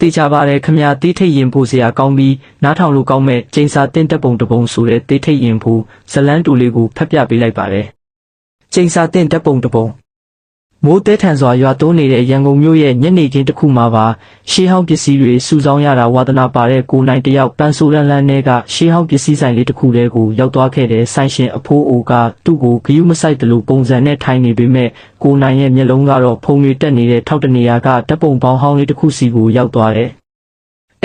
တေချာပါတယ်ခမရတေးထိတ်ရင်ဖို့စရာကောင်းပြီးနားထောင်လို့ကောင်းမဲ့ကျင်းစာတင်းတက်ပုံတပုံဆိုတဲ့တေးထိတ်ရင်ဖို့ဇလန်းတူလေးကိုဖတ်ပြပေးလိုက်ပါတယ်ကျင်းစာတင်းတက်ပုံတပုံမိုးတဲထန်စွာရွာသွန်းနေတဲ့ရန်ကုန်မြို့ရဲ့ညနေခင်းတစ်ခုမှာပါရှေးဟောင်းပစ္စည်းတွေစုဆောင်းရတာဝါသနာပါတဲ့ကိုနိုင်တယောက်ပန်းဆိုးလန်းလန်းနဲ့ကရှေးဟောင်းပစ္စည်းဆိုင်လေးတစ်ခုတည်းကိုရောက်သွားခဲ့တဲ့ဆိုင်ရှင်အဖိုးအိုကသူ့ကိုဂယုမဆိုင်တလို့ပုံစံနဲ့ထိုင်နေပေမဲ့ကိုနိုင်ရဲ့မျက်လုံးကတော့ဖုံတွေတက်နေတဲ့ထောက်တနေရာကဓာတ်ပုံပေါင်းဟောင်းလေးတစ်ခုစီကိုရောက်သွားတယ်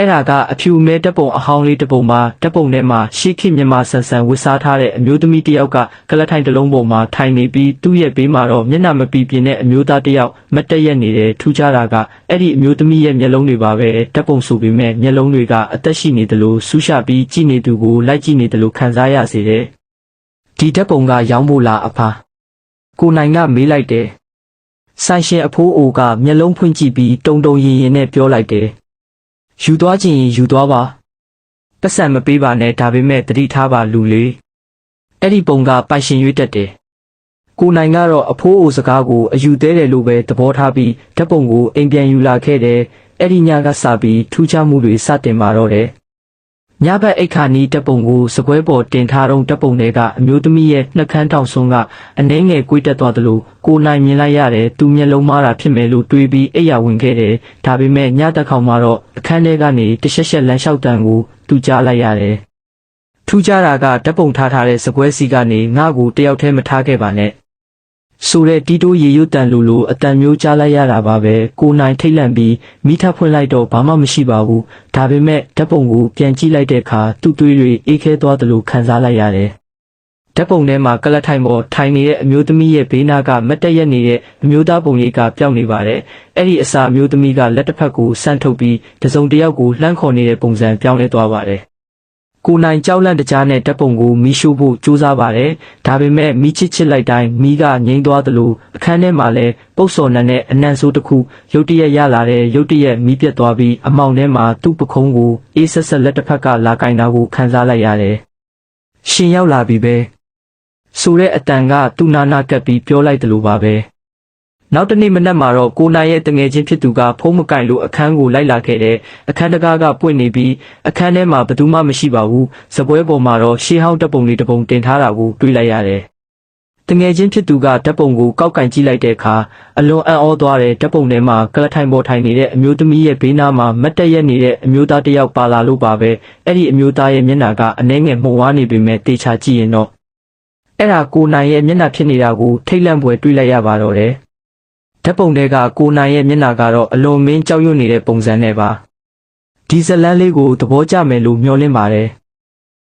အဲ့ဒါကအဖြူမဲဓာတ်ပုံအဟောင်းလေးတစ်ပုံမှာဓာတ်ပုံထဲမှာရှေးခေတ်မြန်မာဆန်ဆန်ဝတ်စားထားတဲ့အမျိုးသမီးတစ်ယောက်ကကလထိုင်တစ်လုံးပေါ်မှာထိုင်နေပြီးသူ့ရဲ့ဘေးမှာတော့မျက်နှာမပီပြင်တဲ့အမျိုးသားတစ်ယောက်မတ်တက်ရက်နေတဲ့ထူးခြားတာကအဲ့ဒီအမျိုးသမီးရဲ့မျက်လုံးတွေပါပဲဓာတ်ပုံဆိုပေမဲ့မျက်လုံးတွေကအသက်ရှိနေတယ်လို့ဆူရှပြီးကြည့်နေသူကိုလိုက်ကြည့်နေတယ်လို့ခံစားရစေတယ်ဒီဓာတ်ပုံကရောင်းဖို့လားအဖကိုနိုင်ကမေးလိုက်တယ်ဆိုင်ရှင်အဖိုးအိုကမျက်လုံးဖွင့်ကြည့်ပြီးတုံတုံရင်ရင်နဲ့ပြောလိုက်တယ်ယူသွားခြင်းယူသွားပါပတ်စံမပေးပါနဲ့ဒါပေမဲ့တတိထားပါလူလေးအဲ့ဒီပုံကပိုင်ရှင်ရွေးတက်တယ်ကိုနိုင်ကတော့အဖိုးအိုစကားကိုအယူသေးတယ်လို့ပဲသဘောထားပြီးဓာတ်ပုံကိုအိမ်ပြန်ယူလာခဲ့တယ်အဲ့ဒီညကစပြီးထူးခြားမှုတွေစတင်มาတော့တယ်ညဘက်အိတ်ခါနီးဓာတ်ပုံကိုစကွဲပေါ်တင်ထားတော့ဓာတ်ပုံတွေကအမျိုးသမီးရဲ့နှက်ခမ်းတောင်ဆုံးကအနှဲငယ်ကွေးတက်သွားသလိုကိုနိုင်မြင်လိုက်ရတယ်သူမျက်လုံးမားတာဖြစ်မယ်လို့တွေးပြီးအိပ်ယာဝင်ခဲ့တယ်ဒါပေမဲ့ညတက်ခေါင်မှာတော့အခန်းထဲကနေတရှက်ရှက်လမ်းလျှောက်တန်ကိုသူကြားလိုက်ရတယ်ထူးခြားတာကဓာတ်ပုံထားတဲ့စကွဲစီကနေငါ့ကိုတယောက်တည်းမထားခဲ့ပါနဲ့ဆိုတဲ့တီတိုးရေရွတ်တန်လိုအတန်မျိုးကြားလိုက်ရတာပါပဲကိုနိုင်ထိတ်လန့်ပြီးမိထဖွင့်လိုက်တော့ဘာမှမရှိပါဘူးဒါပေမဲ့ဓာတ်ပုံကိုပြန်ကြည့်လိုက်တဲ့အခါသူ့သွေးတွေအေးခဲသွားသလိုခံစားလိုက်ရတယ်ဓာတ်ပုံထဲမှာကလတ်ထိုင်ပေါ်ထိုင်နေတဲ့အမျိုးသမီးရဲ့ဘေးနားကမတ်တက်ရက်နေတဲ့အမျိုးသားပုံရိပ်ကပျောက်နေပါတယ်အဲ့ဒီအစာအမျိုးသမီးကလက်တစ်ဖက်ကိုဆန့်ထုတ်ပြီးတစုံတစ်ယောက်ကိုလှမ်းခေါ်နေတဲ့ပုံစံပြောင်းလဲသွားပါတယ်ကိုနိုင်ကြောက်လန့်တကြားနဲ့ဓာတ်ပုံကိုမီးရှို့ဖို့ကြိုးစားပါတယ်ဒါပေမဲ့မီးချစ်လိုက်တိုင်းမီးကငြိမ်းသွားသလိုအခန်းထဲမှာလည်းပုတ်စော်နံနဲ့အနံ့ဆိုးတစ်ခုရုတ်တရက်ရလာတဲ့ရုတ်တရက်မီးပြတ်သွားပြီးအမောင်ထဲမှာသူ့ပခုံးကိုအေးဆက်ဆက်လက်တစ်ဖက်ကလာကင်တာကိုခံစားလိုက်ရတယ်ရှင်ရောက်လာပြီပဲဆိုတဲ့အတန်ကသူ့နာနာကပ်ပြီးပြောလိုက်တယ်လို့ပါပဲနောက်တနေ့မနက်မှာတော့ကိုနိုင်ရဲ့တငယ်ချင်းဖြစ်သူကဖုံးမကင်လို့အခန်းကိုလိုက်လာခဲ့တဲ့အခန်းတကားကပွင့်နေပြီးအခန်းထဲမှာဘယ်သူမှမရှိပါဘူးစပွဲပေါ်မှာတော့ရှေးဟောင်းတပ်ပုံလေးတစ်ပုံတင်ထားတာကိုတွေ့လိုက်ရတယ်တငယ်ချင်းဖြစ်သူကဓာတ်ပုံကိုကောက်ကင်ကြည့်လိုက်တဲ့အခါအလွန်အံ့ဩသွားတဲ့ဓာတ်ပုံထဲမှာကလထိုင်ပေါ်ထိုင်နေတဲ့အမျိုးသမီးရဲ့ဘေးနားမှာမတ်တက်ရက်နေတဲ့အမျိုးသားတစ်ယောက်ပါလာလို့ပါပဲအဲ့ဒီအမျိုးသားရဲ့မျက်နှာကအနှဲငယ်မှုံဝါးနေပေမဲ့တေချာကြည့်ရင်တော့အဲ့ဒါကိုနိုင်ရဲ့မျက်နှာဖြစ်နေတာကိုထိတ်လန့်ဖွယ်တွေ့လိုက်ရပါတော့တယ်ဓာတ်ပုံတွေကကိုနိုင်ရဲ့မျက်နှာကတော့အလွန်မင်းကြောက်ရွံ့နေတဲ့ပုံစံနဲ့ပါဒီဇလန်းလေးကိုသဘောကျမယ်လို့မျှော်လင့်ပါတယ်